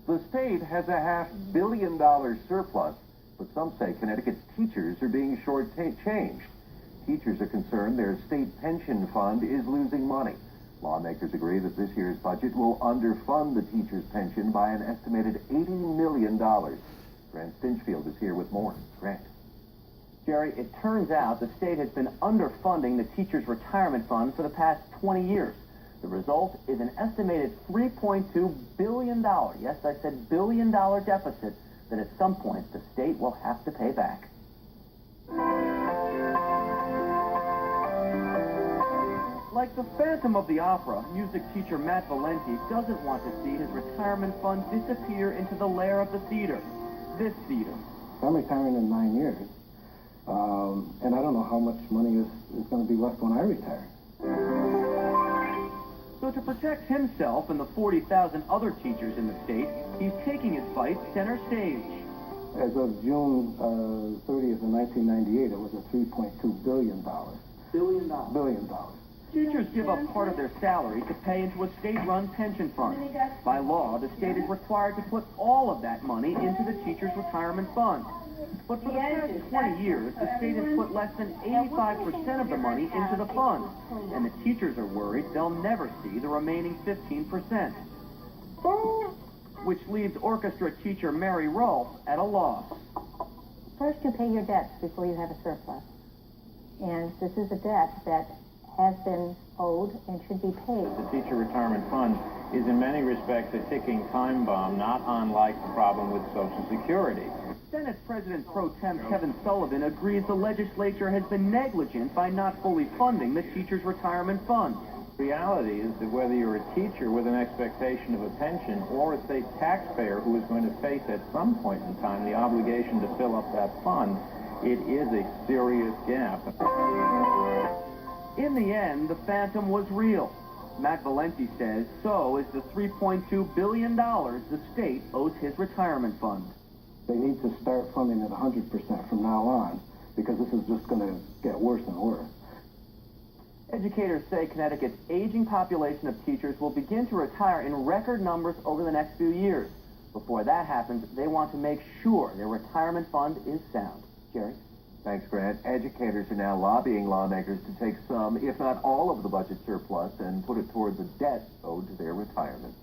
The state has a $500 million surplus, but some say Connecticut's teachers are being shortchanged. Teachers are concerned their state pension fund is losing money. Lawmakers agree that this year's budget will underfund the teachers' pension by an estimated $80 million. Grant Stinchfield is here with more. Grant. Jerry, it turns out the state has been underfunding the teachers' retirement fund for the past 20 years. The result is an estimated $3.2 billion, yes, I said billion-dollar deficit that at some point the state will have to pay back. Like the Phantom of the Opera, music teacher Matt Valenti doesn't want to see his retirement fund disappear into the lair of the theater. This theater. I'm retiring in 9 years, and I don't know how much money is going to be left when I retire. So to protect himself and the 40,000 other teachers in the state, he's taking his fight center stage. As of June 30th of 1998, it was a $3.2 billion. $Billion? Billion. Teachers give up part of their salary to pay into a state-run pension fund. By law, the state is required to put all of that money into the teachers' retirement fund. But for the past 20 years, the state has put less than 85% of the money into the fund, and the teachers are worried they'll never see the remaining 15%. Which leaves orchestra teacher Mary Rolfe at a loss. First, you pay your debts before you have a surplus. And this is a debt that has been owed and should be paid. The teacher retirement fund is in many respects a ticking time bomb, not unlike the problem with Social Security. Senate President Pro Tem Kevin Sullivan agrees the legislature has been negligent by not fully funding the teachers' retirement fund. The reality is that whether you're a teacher with an expectation of a pension or a state taxpayer who is going to face at some point in time the obligation to fill up that fund, it is a serious gap. In the end, the phantom was real. Matt Valenti says so is the $3.2 billion the state owes his retirement fund. They need to start funding it 100% from now on, because this is just going to get worse and worse. Educators say Connecticut's aging population of teachers will begin to retire in record numbers over the next few years. Before that happens, they want to make sure their retirement fund is sound. Jerry? Thanks, Grant. Educators are now lobbying lawmakers to take some, if not all, of the budget surplus and put it toward the debt owed to their retirement.